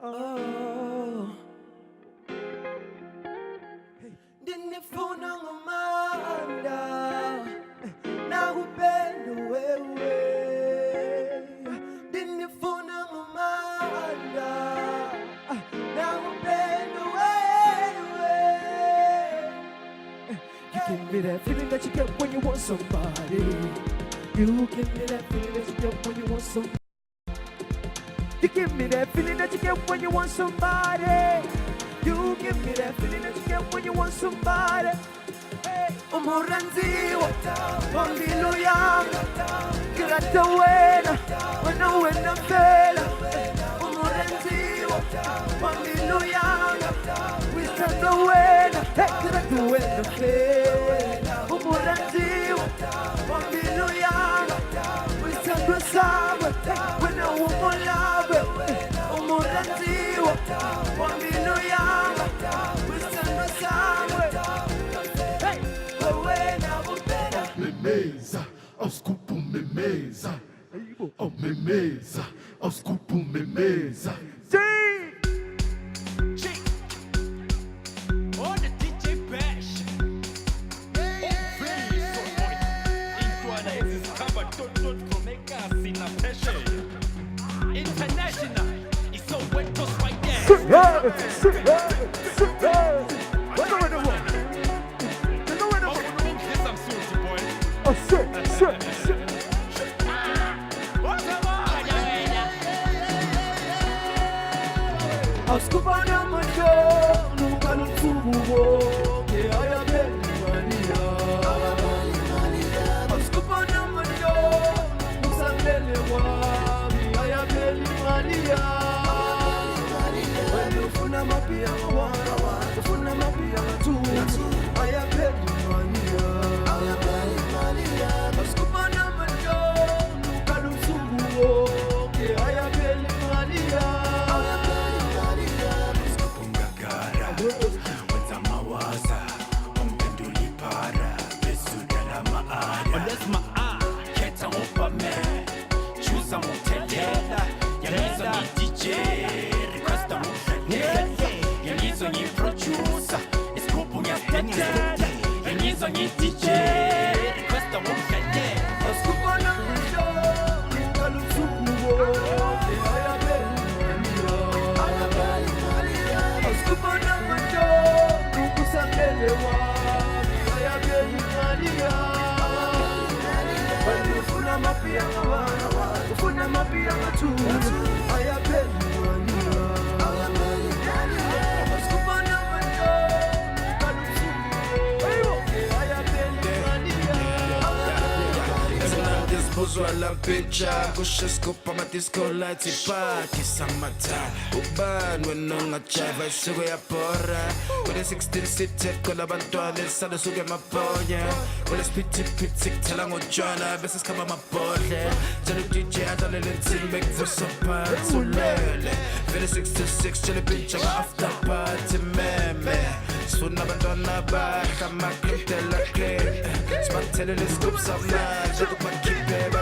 Oh. Ndinifuna ngumanda nakupenda wewe. Ndinifuna ngumanda nakupenda wewe. You give me that feeling that you get when you want somebody. You give me that feeling that you get when you want somebody. You give me that feeling that you get when you want somebody. You give me that feeling that you get when you want somebody. Hey, umuranziwa, wangilo yanga, kirata wena, wena fela. Umuranziwa, wangilo yanga, wisata wena, hey, kirata wena fela. Umuranziwa, wangilo yanga, wisata sawe, hey, wena umolawe. Umuranziwa, wangilo yanga, wisata sawe. Hey, wena upenda. Memeza, aos cupos memeza. Oh, memeza, aos cupos memeza. Sim! Olha DJ Bash. International, it's so wet to right there. Oh, shit. Askubana macho, nunca no tubo, que haya Maria. Askubana macho, usambele wa, que haya Maria. When you funa mapia wa, funa mapia tu, haya Maria. Askubana macho, nunca no tubo, que haya Maria. Buzwa la picha, kusha scoop ama disco lights party summertime. Uban wenonga chava isugo ya pora. Kule 16 city kola bantwana sada suge maponya. Kule spiti piti tela ngojana bese skaba mabodle. Jalo DJ adale lentimbe kuvusa party ulele. Kule 66 jale picha ka after party meme. Suna bantwana ba kama kintela clean. Spantele le scoop sama, jalo pa kipe.